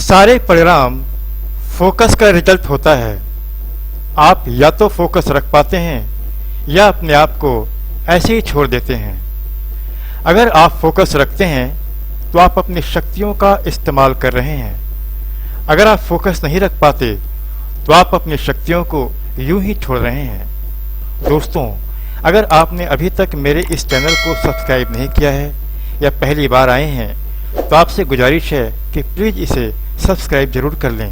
सारे परिणाम फोकस का रिजल्ट होता है। आप या तो फोकस रख पाते हैं या अपने आप को ऐसे ही छोड़ देते हैं। अगर आप फोकस रखते हैं तो आप अपनी शक्तियों का इस्तेमाल कर रहे हैं। अगर आप फोकस नहीं रख पाते तो आप अपनी शक्तियों को यूं ही छोड़ रहे हैं। दोस्तों, अगर आपने अभी तक मेरे इस चैनल को सब्सक्राइब नहीं किया है या पहली बार आए हैं तो आपसे गुजारिश है कि प्लीज़ इसे सब्सक्राइब जरूर कर लें।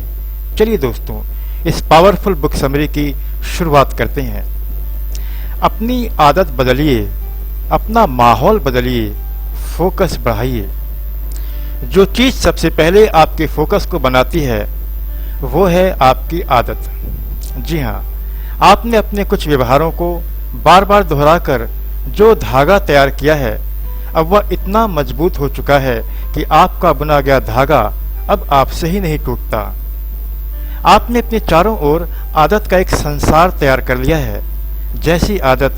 चलिए दोस्तों, इस पावरफुल बुक समरी की शुरुआत करते हैं। अपनी आदत बदलिए, अपना माहौल बदलिए, फोकस बढ़ाइए। जो चीज़ सबसे पहले आपके फोकस को बनाती है वो है आपकी आदत। जी हाँ, आपने अपने कुछ व्यवहारों को बार बार दोहराकर जो धागा तैयार किया है अब वह इतना मजबूत हो चुका है कि आपका बुना गया धागा अब आपसे ही नहीं टूटता। आपने अपने चारों ओर आदत का एक संसार तैयार कर लिया है। जैसी आदत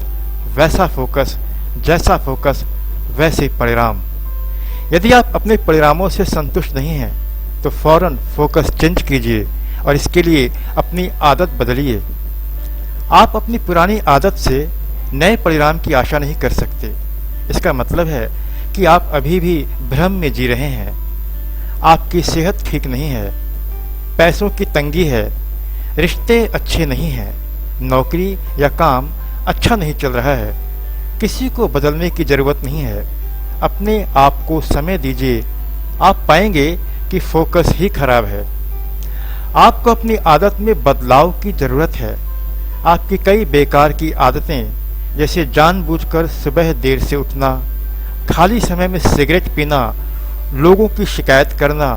वैसा फोकस, जैसा फोकस वैसे परिणाम। यदि आप अपने परिणामों से संतुष्ट नहीं हैं तो फौरन फोकस चेंज कीजिए और इसके लिए अपनी आदत बदलिए। आप अपनी पुरानी आदत से नए परिणाम की आशा नहीं कर सकते। इसका मतलब है कि आप अभी भी भ्रम में जी रहे हैं। आपकी सेहत ठीक नहीं है, पैसों की तंगी है, रिश्ते अच्छे नहीं हैं, नौकरी या काम अच्छा नहीं चल रहा है। किसी को बदलने की जरूरत नहीं है। अपने आप को समय दीजिए। आप पाएंगे कि फोकस ही खराब है। आपको अपनी आदत में बदलाव की जरूरत है। आपकी कई बेकार की आदतें, जैसे जानबूझकर सुबह देर से उठना, खाली समय में सिगरेट पीना, लोगों की शिकायत करना,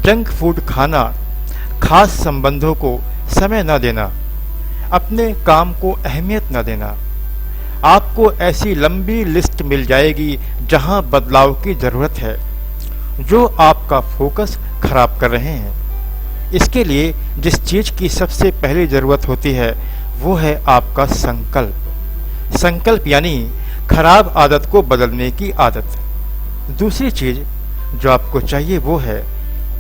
जंक फूड खाना, खास संबंधों को समय न देना, अपने काम को अहमियत न देना। आपको ऐसी लंबी लिस्ट मिल जाएगी जहां बदलाव की जरूरत है, जो आपका फोकस खराब कर रहे हैं। इसके लिए जिस चीज की सबसे पहली जरूरत होती है वो है आपका संकल्प। संकल्प यानी खराब आदत को बदलने की आदत। दूसरी चीज जो आपको चाहिए वो है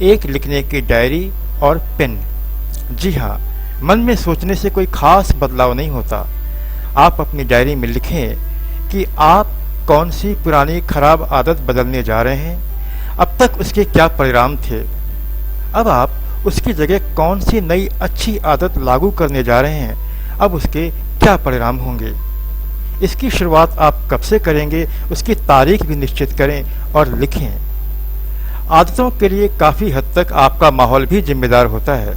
एक लिखने की डायरी और पेन। जी हाँ, मन में सोचने से कोई खास बदलाव नहीं होता। आप अपनी डायरी में लिखें कि आप कौन सी पुरानी खराब आदत बदलने जा रहे हैं, अब तक उसके क्या परिणाम थे, अब आप उसकी जगह कौन सी नई अच्छी आदत लागू करने जा रहे हैं, अब उसके क्या परिणाम होंगे। इसकी शुरुआत आप कब से करेंगे उसकी तारीख भी निश्चित करें और लिखें। आदतों के लिए काफ़ी हद तक आपका माहौल भी जिम्मेदार होता है।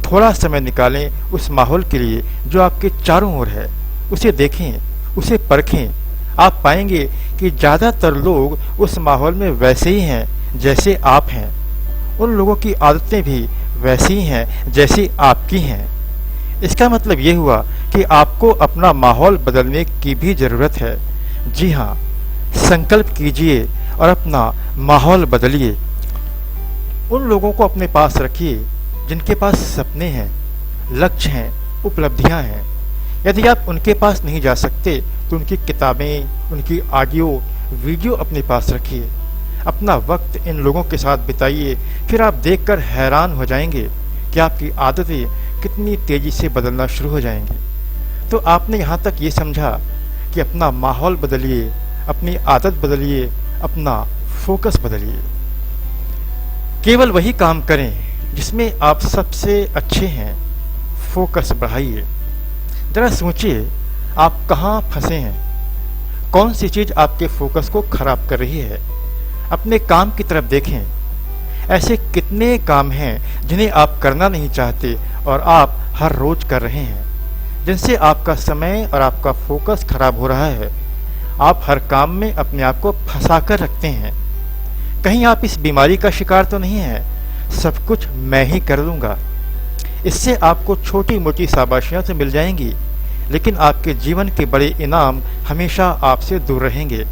थोड़ा समय निकालें उस माहौल के लिए जो आपके चारों ओर है। उसे देखें, उसे परखें। आप पाएंगे कि ज़्यादातर लोग उस माहौल में वैसे ही हैं जैसे आप हैं। उन लोगों की आदतें भी वैसी ही हैं जैसी आपकी हैं। इसका मतलब ये हुआ कि आपको अपना माहौल बदलने की भी ज़रूरत है। जी हाँ, संकल्प कीजिए और अपना माहौल बदलिए। उन लोगों को अपने पास रखिए जिनके पास सपने हैं, लक्ष्य हैं, उपलब्धियां हैं। यदि आप उनके पास नहीं जा सकते तो उनकी किताबें, उनकी ऑडियो वीडियो अपने पास रखिए। अपना वक्त इन लोगों के साथ बिताइए। फिर आप देखकर हैरान हो जाएंगे कि आपकी आदतें कितनी तेजी से बदलना शुरू हो जाएंगी। तो आपने यहाँ तक ये समझा कि अपना माहौल बदलिए, अपनी आदत बदलिए, अपना फोकस बदलिए। केवल वही काम करें जिसमें आप सबसे अच्छे हैं। फोकस बढ़ाइए। जरा सोचिए आप कहाँ फंसे हैं, कौन सी चीज़ आपके फोकस को खराब कर रही है। अपने काम की तरफ देखें। ऐसे कितने काम हैं जिन्हें आप करना नहीं चाहते और आप हर रोज कर रहे हैं, जिनसे आपका समय और आपका फोकस खराब हो रहा है। आप हर काम में अपने आप को फंसा कर रखते हैं। कहीं आप इस बीमारी का शिकार तो नहीं है, सब कुछ मैं ही कर लूँगा। इससे आपको छोटी मोटी शाबाशियाँ तो मिल जाएंगी, लेकिन आपके जीवन के बड़े इनाम हमेशा आपसे दूर रहेंगे।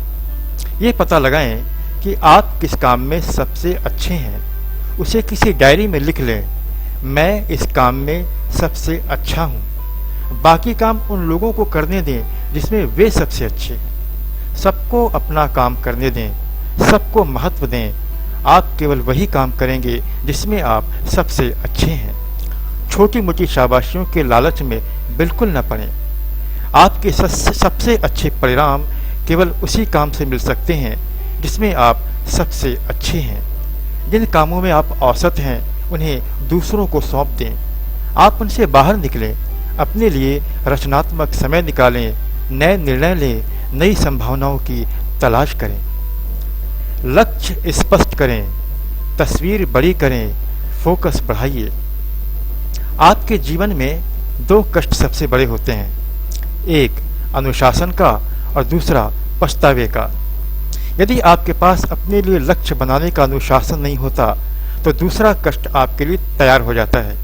ये पता लगाएं कि आप किस काम में सबसे अच्छे हैं। उसे किसी डायरी में लिख लें, मैं इस काम में सबसे अच्छा हूँ। बाकी काम उन लोगों को करने दें जिसमें वे सबसे अच्छे हैं। सबको अपना काम करने दें, सबको महत्व दें। आप केवल वही काम करेंगे जिसमें आप सबसे अच्छे हैं। छोटी मोटी शाबाशियों के लालच में बिल्कुल न पड़ें। आपके सबसे अच्छे परिणाम केवल उसी काम से मिल सकते हैं जिसमें आप सबसे अच्छे हैं। जिन कामों में आप औसत हैं उन्हें दूसरों को सौंप दें। आप उनसे बाहर निकलें, अपने लिए रचनात्मक समय निकालें, नए निर्णय लें, नई संभावनाओं की तलाश करें। लक्ष्य स्पष्ट करें, तस्वीर बड़ी करें, फोकस बढ़ाइए। आपके जीवन में दो कष्ट सबसे बड़े होते हैं, एक अनुशासन का और दूसरा पछतावे का। यदि आपके पास अपने लिए लक्ष्य बनाने का अनुशासन नहीं होता तो दूसरा कष्ट आपके लिए तैयार हो जाता है,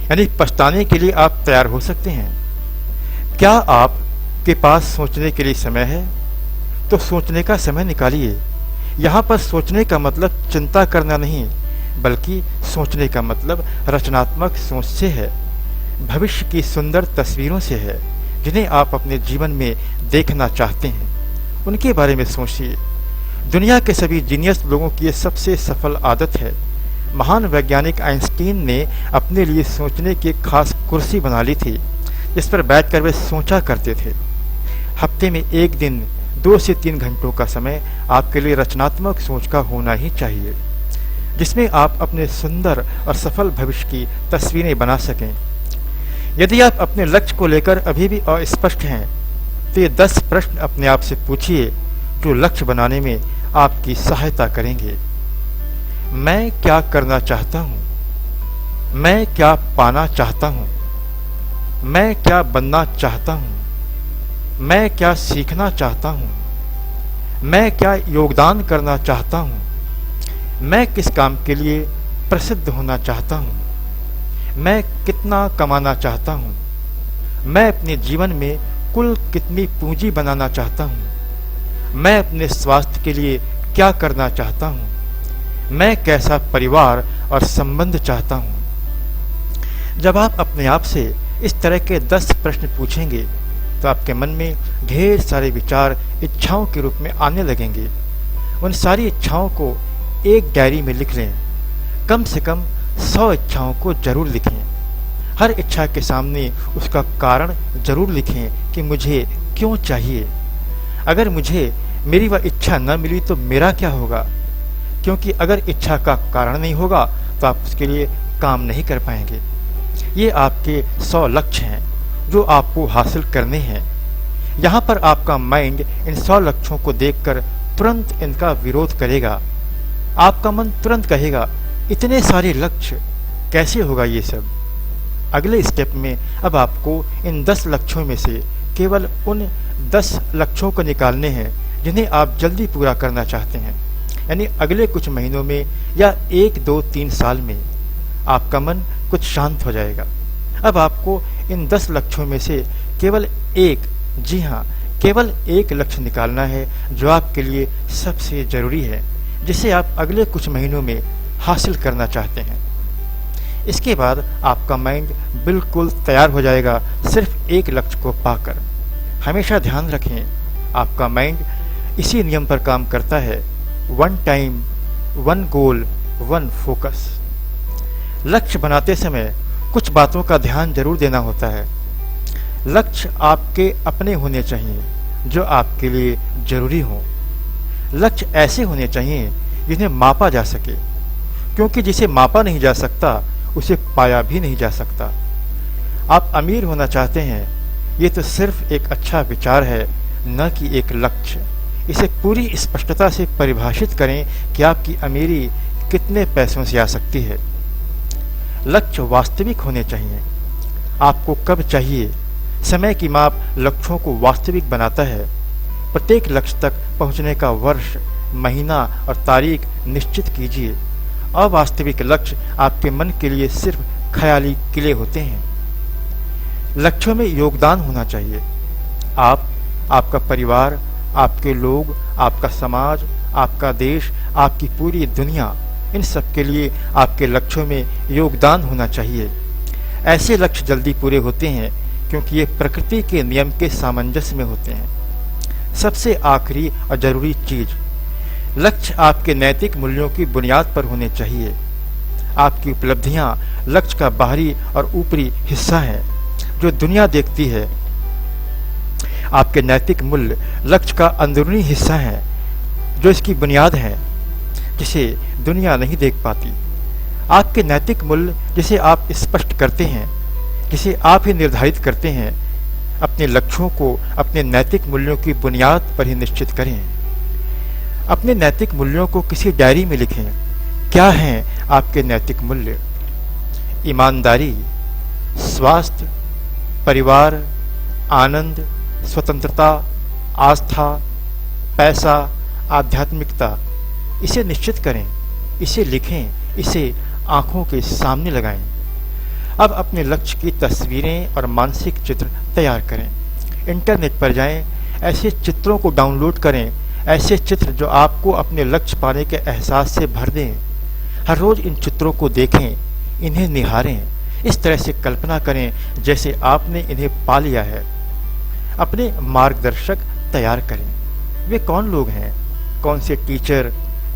यानी पछताने के लिए आप तैयार हो सकते हैं। क्या आपके पास सोचने के लिए समय है? तो सोचने का समय निकालिए। यहाँ पर सोचने का मतलब चिंता करना नहीं, बल्कि सोचने का मतलब रचनात्मक सोच से है, भविष्य की सुंदर तस्वीरों से है जिन्हें आप अपने जीवन में देखना चाहते हैं। उनके बारे में सोचिए। दुनिया के सभी जीनियस लोगों की ये सबसे सफल आदत है। महान वैज्ञानिक आइंस्टीन ने अपने लिए सोचने की एक खास कुर्सी बना ली थी जिस पर बैठकर वे सोचा करते थे। हफ्ते में एक दिन 2 से 3 घंटों का समय आपके लिए रचनात्मक सोच का होना ही चाहिए, जिसमें आप अपने सुंदर और सफल भविष्य की तस्वीरें बना सकें। यदि आप अपने लक्ष्य को लेकर अभी भी अस्पष्ट हैं तो ये 10 प्रश्न अपने आप से पूछिए जो लक्ष्य बनाने में आपकी सहायता करेंगे। मैं क्या करना चाहता हूँ? मैं क्या पाना चाहता हूँ? मैं क्या बनना चाहता हूँ? मैं क्या सीखना चाहता हूँ? मैं क्या योगदान करना चाहता हूँ? मैं किस काम के लिए प्रसिद्ध होना चाहता हूँ? मैं कितना कमाना चाहता हूँ? मैं अपने जीवन में कुल कितनी पूंजी बनाना चाहता हूँ? मैं अपने स्वास्थ्य के लिए क्या करना चाहता हूँ? मैं कैसा परिवार और संबंध चाहता हूँ? जब आप अपने आप से इस तरह के 10 प्रश्न पूछेंगे तो आपके मन में ढेर सारे विचार इच्छाओं के रूप में आने लगेंगे। उन सारी इच्छाओं को एक डायरी में लिख लें। कम से कम 100 इच्छाओं को जरूर लिखें। हर इच्छा के सामने उसका कारण जरूर लिखें कि मुझे क्यों चाहिए। अगर मुझे मेरी वह इच्छा न मिली तो मेरा क्या होगा, क्योंकि अगर इच्छा का कारण नहीं होगा तो आप उसके लिए काम नहीं कर पाएंगे। ये आपके 100 लक्ष्य हैं जो आपको हासिल करने हैं। यहाँ पर आपका माइंड इन 100 लक्ष्यों को देखकर तुरंत इनका विरोध करेगा। आपका मन तुरंत कहेगा, इतने सारे लक्ष्य, कैसे होगा ये सब। अगले स्टेप में अब आपको इन 10 लक्ष्यों में से केवल उन 10 लक्ष्यों को निकालने हैं जिन्हें आप जल्दी पूरा करना चाहते हैं, यानी अगले कुछ महीनों में या 1, 2, 3 साल में। आपका मन कुछ शांत हो जाएगा। अब आपको इन 10 लक्ष्यों में से केवल एक, जी हाँ, केवल एक लक्ष्य निकालना है जो आपके लिए सबसे जरूरी है, जिसे आप अगले कुछ महीनों में हासिल करना चाहते हैं। इसके बाद आपका माइंड बिल्कुल तैयार हो जाएगा सिर्फ एक लक्ष्य को पाकर। हमेशा ध्यान रखें, आपका माइंड इसी नियम पर काम करता है, 1 टाइम 1 गोल 1 फोकस। लक्ष्य बनाते समय कुछ बातों का ध्यान जरूर देना होता है। लक्ष्य आपके अपने होने चाहिए जो आपके लिए जरूरी हो। लक्ष्य ऐसे होने चाहिए जिन्हें मापा जा सके, क्योंकि जिसे मापा नहीं जा सकता उसे पाया भी नहीं जा सकता। आप अमीर होना चाहते हैं, ये तो सिर्फ एक अच्छा विचार है, न कि एक लक्ष्य। इसे पूरी स्पष्टता से परिभाषित करें कि आपकी अमीरी कितने पैसों से आ सकती है। लक्ष्य वास्तविक होने चाहिए। आपको कब चाहिए, समय की माप लक्ष्यों को वास्तविक बनाता है। प्रत्येक लक्ष्य तक पहुंचने का वर्ष, महीना और तारीख निश्चित कीजिए। अवास्तविक लक्ष्य आपके मन के लिए सिर्फ ख्याली किले होते हैं। लक्ष्यों में योगदान होना चाहिए। आप, आपका परिवार, आपके लोग, आपका समाज, आपका देश, आपकी पूरी दुनिया, इन सब के लिए आपके लक्ष्यों में योगदान होना चाहिए। ऐसे लक्ष्य जल्दी पूरे होते हैं क्योंकि ये प्रकृति के नियम के सामंजस्य में होते हैं। सबसे आखिरी और जरूरी चीज, लक्ष्य आपके नैतिक मूल्यों की बुनियाद पर होने चाहिए। आपकी उपलब्धियां लक्ष्य का बाहरी और ऊपरी हिस्सा है जो दुनिया देखती है। आपके नैतिक मूल्य लक्ष्य का अंदरूनी हिस्सा है जो इसकी बुनियाद है, जिसे दुनिया नहीं देख पाती। आपके नैतिक मूल्य जिसे आप स्पष्ट करते हैं, जिसे आप ही निर्धारित करते हैं, अपने लक्ष्यों को अपने नैतिक मूल्यों की बुनियाद पर ही निश्चित करें। अपने नैतिक मूल्यों को किसी डायरी में लिखें। क्या हैं आपके नैतिक मूल्य? ईमानदारी, स्वास्थ्य, परिवार, आनंद, स्वतंत्रता, आस्था, पैसा, आध्यात्मिकता। इसे निश्चित करें, इसे लिखें, इसे आंखों के सामने लगाएं। अब अपने लक्ष्य की तस्वीरें और मानसिक चित्र तैयार करें। इंटरनेट पर जाएं, ऐसे चित्रों को डाउनलोड करें, ऐसे चित्र जो आपको अपने लक्ष्य पाने के एहसास से भर दें। हर रोज इन चित्रों को देखें, इन्हें निहारें, इस तरह से कल्पना करें जैसे आपने इन्हें पा लिया है। अपने मार्गदर्शक तैयार करें। वे कौन लोग हैं? कौन से टीचर,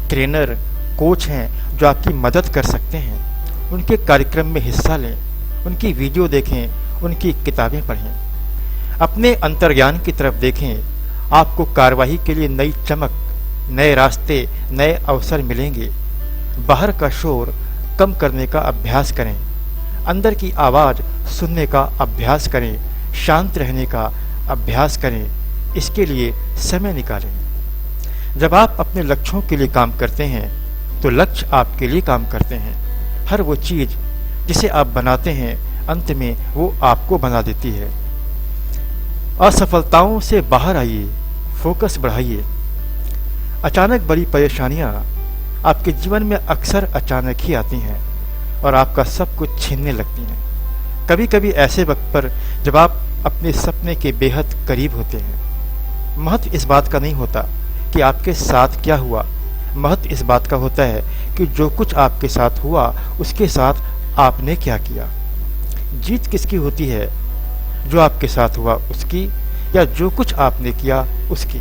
ट्रेनर, कोच हैं जो आपकी मदद कर सकते हैं? उनके कार्यक्रम में हिस्सा लें, उनकी वीडियो देखें, उनकी किताबें पढ़ें। अपने अंतर्ज्ञान की तरफ देखें। आपको कार्यवाही के लिए नई चमक, नए रास्ते, नए अवसर मिलेंगे। बाहर का शोर कम करने का अभ्यास करें। अंदर की आवाज़ सुनने का अभ्यास करें। शांत रहने का अभ्यास करें। इसके लिए समय निकालें। जब आप अपने लक्ष्यों के लिए काम करते हैं तो लक्ष्य आपके लिए काम करते हैं। हर वो चीज़ जिसे आप बनाते हैं अंत में वो आपको बना देती है। असफलताओं से बाहर आइए, फोकस बढ़ाइए। अचानक बड़ी परेशानियां आपके जीवन में अक्सर अचानक ही आती हैं और आपका सब कुछ छीनने लगती हैं। कभी कभी ऐसे वक्त पर जब आप अपने सपने के बेहद करीब होते हैं। महत्व इस बात का नहीं होता कि आपके साथ क्या हुआ, महत्व इस बात का होता है कि जो कुछ आपके साथ हुआ उसके साथ आपने क्या किया। जीत किसकी होती है? जो आपके साथ हुआ उसकी, या जो कुछ आपने किया उसकी।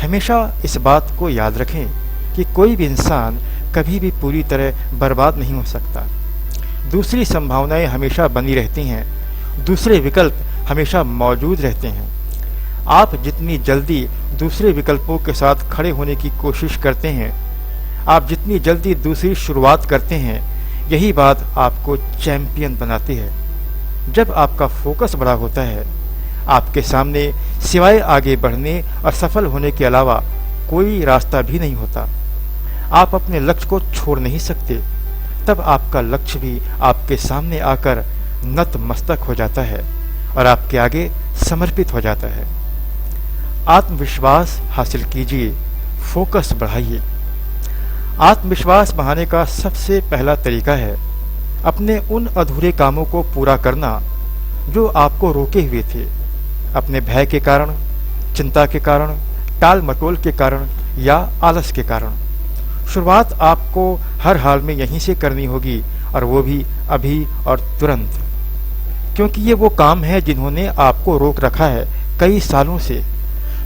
हमेशा इस बात को याद रखें कि कोई भी इंसान कभी भी पूरी तरह बर्बाद नहीं हो सकता। दूसरी संभावनाएं हमेशा बनी रहती हैं, दूसरे विकल्प हमेशा मौजूद रहते हैं। आप जितनी जल्दी दूसरे विकल्पों के साथ खड़े होने की कोशिश करते हैं, आप जितनी जल्दी दूसरी शुरुआत करते हैं, यही बात आपको चैंपियन बनाती है। जब आपका फोकस बड़ा होता है, आपके सामने सिवाय आगे बढ़ने और सफल होने के अलावा कोई रास्ता भी नहीं होता। आप अपने लक्ष्य को छोड़ नहीं सकते। तब आपका लक्ष्य भी आपके सामने आकर नतमस्तक हो जाता है और आपके आगे समर्पित हो जाता है। आत्मविश्वास हासिल कीजिए, फोकस बढ़ाइए। आत्मविश्वास बढ़ाने का सबसे पहला तरीका है अपने उन अधूरे कामों को पूरा करना जो आपको रोके हुए थे, अपने भय के कारण, चिंता के कारण, टाल मटोल के कारण या आलस के कारण। शुरुआत आपको हर हाल में यहीं से करनी होगी, और वो भी अभी और तुरंत, क्योंकि ये वो काम है जिन्होंने आपको रोक रखा है कई सालों से,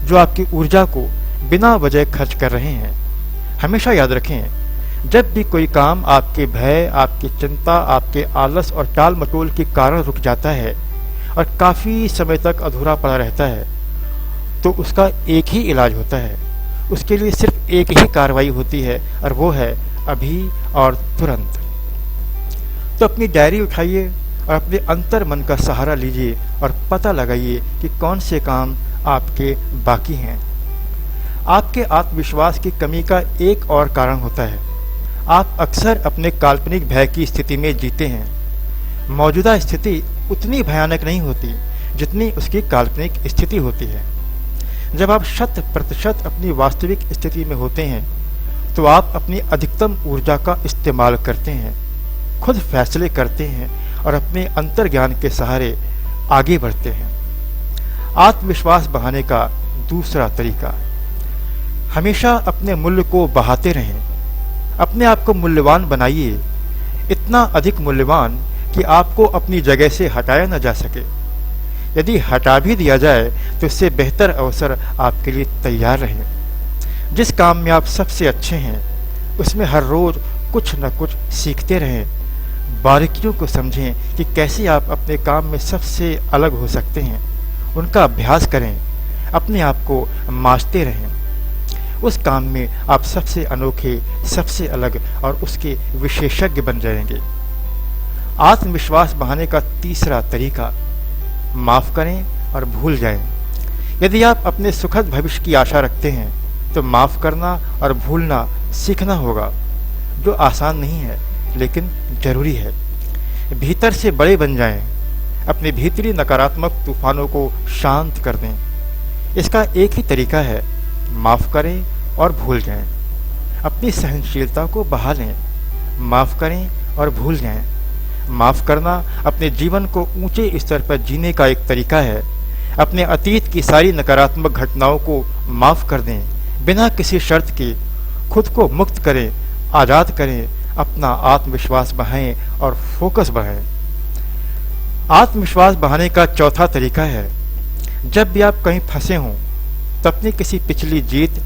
जो आपकी ऊर्जा को बिना वजह खर्च कर रहे हैं। हमेशा याद रखें, जब भी कोई काम आपके भय, आपकी चिंता, आपके आलस और टाल मटोल के कारण रुक जाता है और काफ़ी समय तक अधूरा पड़ा रहता है, तो उसका एक ही इलाज होता है। उसके लिए सिर्फ एक ही कार्रवाई होती है, और वो है अभी और तुरंत। तो अपनी डायरी उठाइए और अपने अंतर मन का सहारा लीजिए और पता लगाइए कि कौन से काम आपके बाकी हैं। आपके आत्मविश्वास की कमी का एक और कारण होता है, आप अक्सर अपने काल्पनिक भय की स्थिति में जीते हैं। मौजूदा स्थिति उतनी भयानक नहीं होती जितनी उसकी काल्पनिक स्थिति होती है। जब आप 100% अपनी वास्तविक स्थिति में होते हैं तो आप अपनी अधिकतम ऊर्जा का इस्तेमाल करते हैं, खुद फैसले करते हैं और अपने अंतर्ज्ञान के सहारे आगे बढ़ते हैं। आत्मविश्वास बढ़ाने का दूसरा तरीका, हमेशा अपने मूल्य को बढ़ाते रहें। अपने आप को मूल्यवान बनाइए, इतना अधिक मूल्यवान कि आपको अपनी जगह से हटाया न जा सके। यदि हटा भी दिया जाए तो इससे बेहतर अवसर आपके लिए तैयार रहे। जिस काम में आप सबसे अच्छे हैं उसमें हर रोज कुछ न कुछ सीखते रहें। बारीकियों को समझें कि कैसे आप अपने काम में सबसे अलग हो सकते हैं। उनका अभ्यास करें, अपने आप को मांझते रहें। उस काम में आप सबसे अनोखे, सबसे अलग और उसके विशेषज्ञ बन जाएंगे। आत्मविश्वास बढ़ाने का तीसरा तरीका, माफ करें और भूल जाएं। यदि आप अपने सुखद भविष्य की आशा रखते हैं तो माफ करना और भूलना सीखना होगा, जो आसान नहीं है लेकिन जरूरी है। भीतर से बड़े बन जाएं, अपने भीतरी नकारात्मक तूफानों को शांत कर दें। इसका एक ही तरीका है, माफ करें और भूल जाएं। अपनी सहनशीलता को बढ़ा लें, माफ करें और भूल जाएं। माफ करना अपने जीवन को ऊंचे स्तर पर जीने का एक तरीका है। अपने अतीत की सारी नकारात्मक घटनाओं को माफ कर दें, बिना किसी शर्त के खुद को मुक्त करें, आजाद करें, अपना आत्मविश्वास बढ़ाएं और फोकस बढ़ाएं। आत्मविश्वास बढ़ाने का चौथा तरीका है, जब भी आप कहीं फंसे हों तो अपनी किसी पिछली जीत,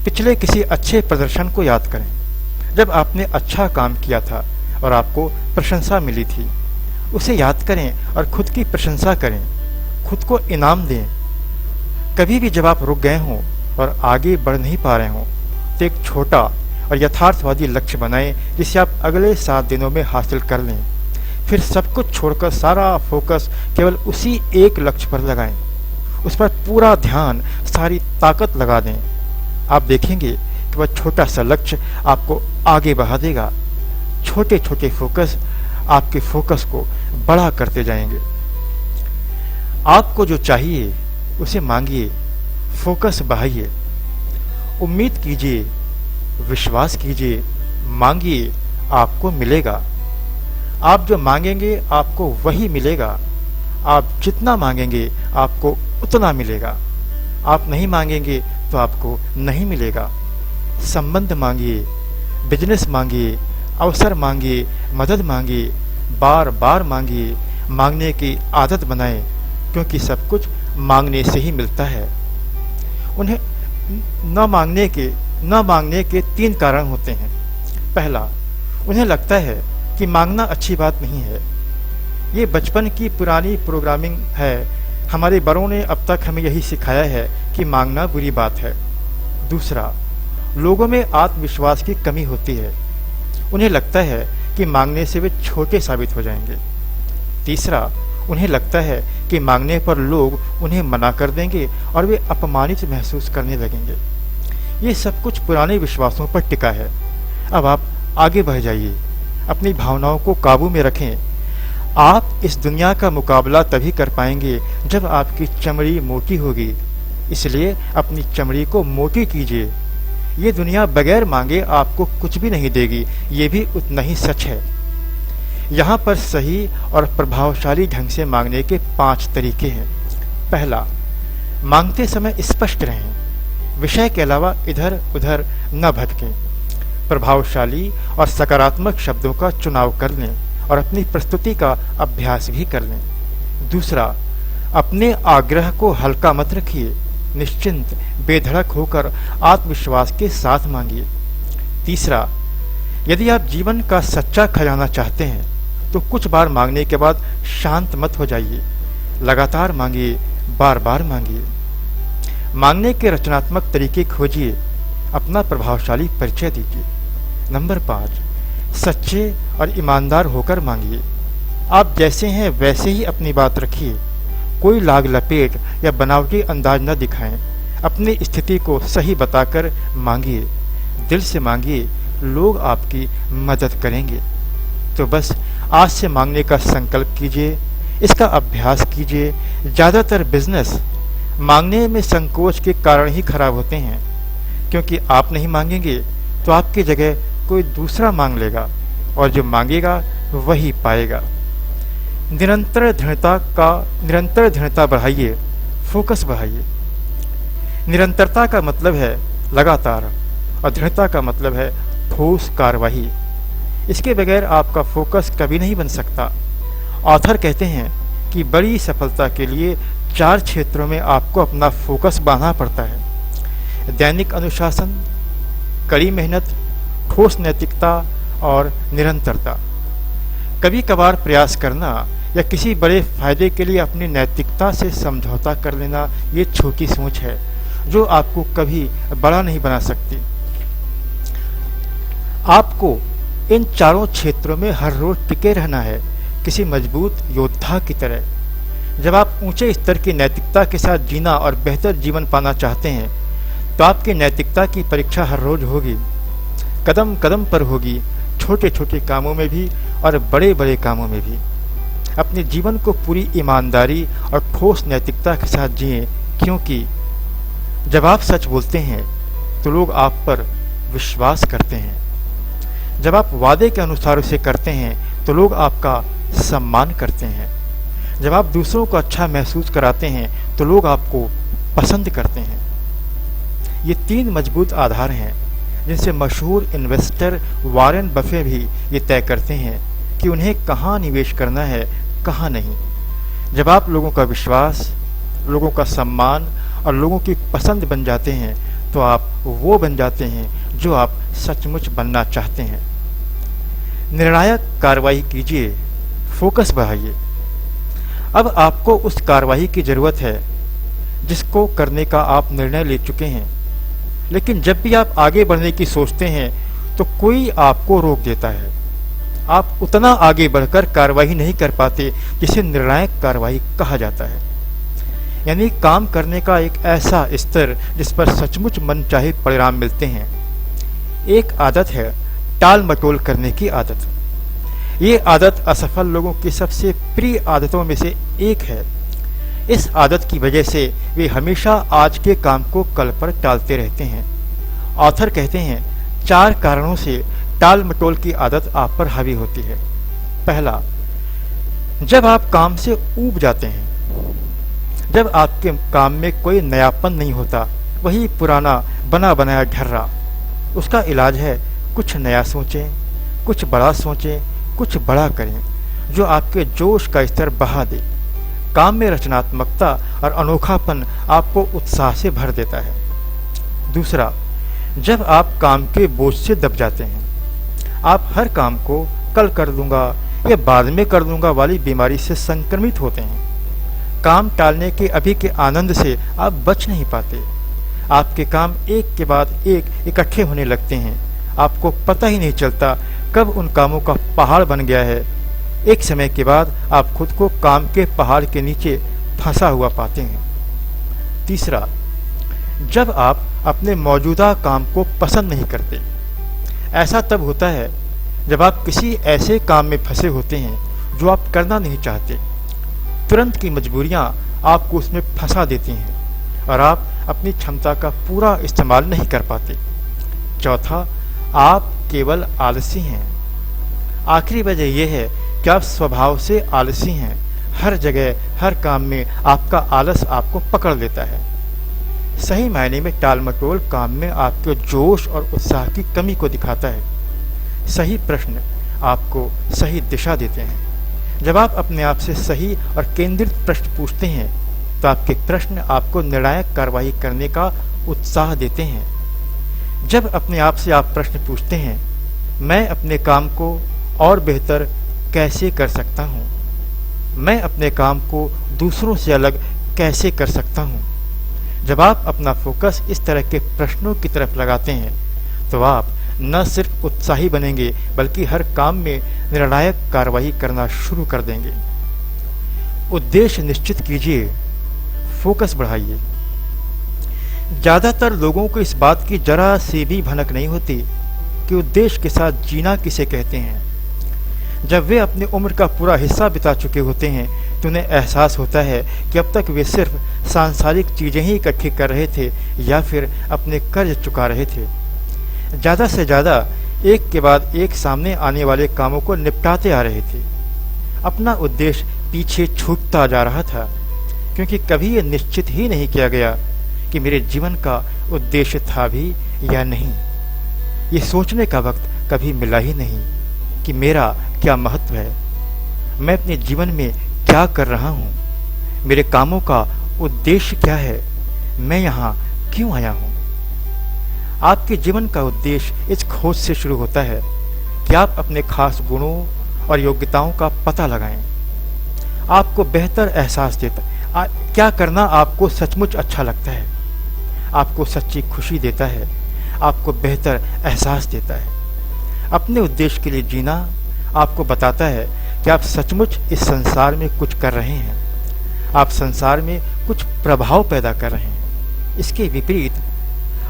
पिछले किसी अच्छे प्रदर्शन को याद करें। जब आपने अच्छा काम किया था और आपको प्रशंसा मिली थी, उसे याद करें और खुद की प्रशंसा करें, खुद को इनाम दें। कभी भी जब आप रुक गए हों और आगे बढ़ नहीं पा रहे हों तो एक छोटा और यथार्थवादी लक्ष्य बनाएं जिसे आप अगले 7 दिनों में हासिल कर लें। फिर सब कुछ छोड़कर सारा फोकस केवल उसी एक लक्ष्य पर लगाएं। उस पर पूरा ध्यान, सारी ताकत लगा दें। आप देखेंगे कि वह छोटा सा लक्ष्य आपको आगे बढ़ा देगा। छोटे छोटे फोकस आपके फोकस को बड़ा करते जाएंगे। आपको जो चाहिए उसे मांगिए, फोकस बढ़ाइए, उम्मीद कीजिए, विश्वास कीजिए, मांगिए, आपको मिलेगा। आप जो मांगेंगे आपको वही मिलेगा। आप जितना मांगेंगे आपको उतना मिलेगा। आप नहीं मांगेंगे तो आपको नहीं मिलेगा। संबंध मांगिए, बिजनेस मांगिए, अवसर मांगिए, मदद मांगिए, बार बार मांगिए। मांगने की आदत बनाएं, क्योंकि सब कुछ मांगने से ही मिलता है। उन्हें न मांगने के 3 कारण होते हैं। पहला, उन्हें लगता है कि मांगना अच्छी बात नहीं है। ये बचपन की पुरानी प्रोग्रामिंग है। हमारे बड़ों ने अब तक हमें यही सिखाया है कि मांगना बुरी बात है। दूसरा, लोगों में आत्मविश्वास की कमी होती है। उन्हें लगता है कि मांगने से वे छोटे साबित हो जाएंगे। तीसरा, उन्हें लगता है कि मांगने पर लोग उन्हें मना कर देंगे और वे अपमानित महसूस करने लगेंगे। ये सब कुछ पुराने विश्वासों पर टिका है। अब आप आगे बढ़ जाइए, अपनी भावनाओं को काबू में रखें। आप इस दुनिया का मुकाबला तभी कर पाएंगे जब आपकी चमड़ी मोटी होगी। इसलिए अपनी चमड़ी को मोटी कीजिए। ये दुनिया बगैर मांगे आपको कुछ भी नहीं देगी, ये भी उतना ही सच है। यहाँ पर सही और प्रभावशाली ढंग से मांगने के 5 तरीके हैं। पहला, मांगते समय स्पष्ट रहें, विषय के अलावा इधर उधर न भटकें। प्रभावशाली और सकारात्मक शब्दों का चुनाव कर लें और अपनी प्रस्तुति का अभ्यास भी कर लें। दूसरा, अपने आग्रह को हल्का मत रखिए, निश्चिंत बेधड़क होकर आत्मविश्वास के साथ मांगिए। तीसरा, यदि आप जीवन का सच्चा खजाना चाहते हैं तो कुछ बार मांगने के बाद शांत मत हो जाइए, लगातार मांगिए, बार बार मांगिए। मांगने के रचनात्मक तरीके खोजिए, अपना प्रभावशाली परिचय दीजिए। नंबर 5, सच्चे और ईमानदार होकर मांगिए। आप जैसे हैं वैसे ही अपनी बात रखिए, कोई लाग लपेट या बनावटी अंदाज न दिखाएं। अपनी स्थिति को सही बताकर मांगिए, दिल से मांगिए, लोग आपकी मदद करेंगे। तो बस आज से मांगने का संकल्प कीजिए, इसका अभ्यास कीजिए। ज़्यादातर बिजनेस मांगने में संकोच के कारण ही खराब होते हैं, क्योंकि आप नहीं मांगेंगे तो आपकी जगह कोई दूसरा मांग लेगा और जो मांगेगा वही पाएगा। निरंतर दृढ़ता बढ़ाइए, फोकस बढ़ाइए। निरंतरता का मतलब है लगातार और दृढ़ता का मतलब है ठोस कार्रवाई। इसके बगैर आपका फोकस कभी नहीं बन सकता। ऑथर कहते हैं कि बड़ी सफलता के लिए 4 क्षेत्रों में आपको अपना फोकस बांधना पड़ता है। दैनिक अनुशासन, कड़ी मेहनत, ठोस नैतिकता और निरंतरता। कभी कभार प्रयास करना या किसी बड़े फायदे के लिए अपनी नैतिकता से समझौता कर लेना ये छोटी सोच है जो आपको कभी बड़ा नहीं बना सकती। आपको इन चारों क्षेत्रों में हर रोज टिके रहना है, किसी मजबूत योद्धा की तरह। जब आप ऊंचे स्तर की नैतिकता के साथ जीना और बेहतर जीवन पाना चाहते हैं तो आपकी नैतिकता की परीक्षा हर रोज होगी, कदम कदम पर होगी, छोटे छोटे कामों में भी और बड़े बड़े कामों में भी। अपने जीवन को पूरी ईमानदारी और ठोस नैतिकता के साथ जिएं, क्योंकि जब आप सच बोलते हैं तो लोग आप पर विश्वास करते हैं। जब आप वादे के अनुसार उसे करते हैं तो लोग आपका सम्मान करते हैं। जब आप दूसरों को अच्छा महसूस कराते हैं तो लोग आपको पसंद करते हैं। ये 3 मजबूत आधार हैं जिनसे मशहूर इन्वेस्टर वॉरेन बफे भी ये तय करते हैं कि उन्हें कहाँ निवेश करना है, कहाँ नहीं। जब आप लोगों का विश्वास, लोगों का सम्मान और लोगों की पसंद बन जाते हैं तो आप वो बन जाते हैं जो आप सचमुच बनना चाहते हैं। निर्णायक कार्रवाई कीजिए, फोकस बढ़ाइए। अब आपको उस कार्रवाई की जरूरत है जिसको करने का आप निर्णय ले चुके हैं, लेकिन जब भी आप आगे बढ़ने की सोचते हैं तो कोई आपको रोक देता है। आप उतना आगे बढ़कर कार्रवाई नहीं कर पाते जिसे निर्णायक कार्रवाई कहा जाता है, यानी काम करने का एक ऐसा स्तर जिस पर सचमुच मनचाहे परिणाम मिलते हैं। एक आदत है टाल मटोल करने की आदत। ये आदत असफल लोगों की सबसे प्रिय आदतों में से एक है। इस आदत की वजह से वे हमेशा आज के काम को कल पर टालते रहते हैं। ऑथर कहते हैं 4 कारणों से टाल मटोल की आदत आप पर हावी होती है। पहला, जब आप काम से ऊब जाते हैं, जब आपके काम में कोई नयापन नहीं होता, वही पुराना बना बनाया ढर्रा। उसका इलाज है कुछ नया सोचें, कुछ बड़ा सोचें, कुछ बड़ा करें जो आपके जोश का स्तर बढ़ा दे। काम में रचनात्मकता और अनोखापन आपको उत्साह से भर देता है। दूसरा, जब आप काम के बोझ से दब जाते हैं, आप हर काम को कल कर दूंगा या बाद में कर दूंगा वाली बीमारी से संक्रमित होते हैं। काम टालने के अभी के आनंद से आप बच नहीं पाते। आपके काम एक के बाद एक इकट्ठे होने लगते हैं। आपको पता ही नहीं चलता कब उन कामों का पहाड़ बन गया है। एक समय के बाद आप खुद को काम के पहाड़ के नीचे फंसा हुआ पाते हैं। तीसरा, जब आप अपने मौजूदा काम को पसंद नहीं करते। ऐसा तब होता है जब आप किसी ऐसे काम में फंसे होते हैं जो आप करना नहीं चाहते। तुरंत की मजबूरियां आपको उसमें फंसा देती हैं और आप अपनी क्षमता का पूरा इस्तेमाल नहीं कर पाते। चौथा, आप केवल आलसी हैं। आखिरी वजह यह है कि आप स्वभाव से आलसी हैं। हर जगह, हर काम में आपका आलस आपको पकड़ लेता है। सही मायने में टाल मटोल काम में आपके जोश और उत्साह की कमी को दिखाता है। सही प्रश्न आपको सही दिशा देते हैं। जब आप अपने आप से सही और केंद्रित प्रश्न पूछते हैं तो आपके प्रश्न आपको निर्णायक कार्रवाई करने का उत्साह देते हैं। जब अपने आप से आप प्रश्न पूछते हैं, मैं अपने काम को और बेहतर कैसे कर सकता हूँ, मैं अपने काम को दूसरों से अलग कैसे कर सकता हूँ, जब आप अपना फोकस इस तरह के प्रश्नों की तरफ लगाते हैं तो आप न सिर्फ उत्साही बनेंगे बल्कि हर काम में निर्णायक कार्रवाई करना शुरू कर देंगे। उद्देश्य निश्चित कीजिए, फोकस बढ़ाइए। ज्यादातर लोगों को इस बात की जरा सी भी भनक नहीं होती कि उद्देश्य के साथ जीना किसे कहते हैं। जब वे अपनी उम्र का पूरा हिस्सा बिता चुके होते हैं तो उन्हें एहसास होता है कि अब तक वे सिर्फ सांसारिक चीजें ही इकट्ठी कर रहे थे या फिर अपने कर्ज चुका रहे थे। ज़्यादा से ज़्यादा एक के बाद एक सामने आने वाले कामों को निपटाते आ रहे थे। अपना उद्देश्य पीछे छूटता जा रहा था क्योंकि कभी ये निश्चित ही नहीं किया गया कि मेरे जीवन का उद्देश्य था भी या नहीं। ये सोचने का वक्त कभी मिला ही नहीं कि मेरा क्या महत्व है, मैं अपने जीवन में क्या कर रहा हूँ, मेरे कामों का उद्देश्य क्या है, मैं यहाँ क्यों आया हूँ। आपके जीवन का उद्देश्य इस खोज से शुरू होता है कि आप अपने खास गुणों और योग्यताओं का पता लगाएं। आपको बेहतर एहसास देता क्या करना आपको सचमुच अच्छा लगता है, आपको सच्ची खुशी देता है, आपको बेहतर एहसास देता है। अपने उद्देश्य के लिए जीना आपको बताता है कि आप सचमुच इस संसार में कुछ कर रहे हैं, आप संसार में कुछ प्रभाव पैदा कर रहे हैं। इसके विपरीत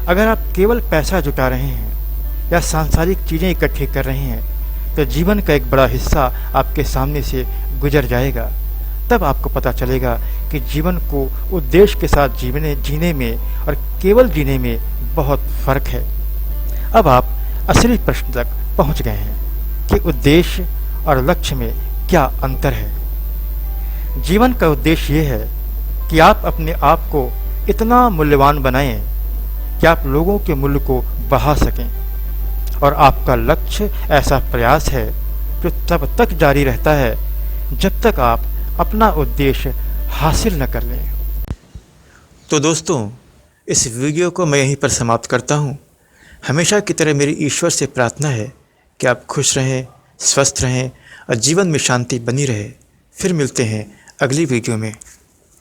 अगर आप केवल पैसा जुटा रहे हैं या सांसारिक चीज़ें इकट्ठी कर रहे हैं तो जीवन का एक बड़ा हिस्सा आपके सामने से गुजर जाएगा। तब आपको पता चलेगा कि जीवन को उद्देश्य के साथ जीने में और केवल जीने में बहुत फर्क है। अब आप असली प्रश्न तक पहुंच गए हैं कि उद्देश्य और लक्ष्य में क्या अंतर है। जीवन का उद्देश्य ये है कि आप अपने आप को इतना मूल्यवान बनाएं कि आप लोगों के मूल्य को बढ़ा सकें, और आपका लक्ष्य ऐसा प्रयास है जो तब तक जारी रहता है जब तक आप अपना उद्देश्य हासिल न कर लें। तो दोस्तों, इस वीडियो को मैं यहीं पर समाप्त करता हूँ। हमेशा की तरह मेरी ईश्वर से प्रार्थना है कि आप खुश रहें, स्वस्थ रहें और जीवन में शांति बनी रहे। फिर मिलते हैं अगली वीडियो में।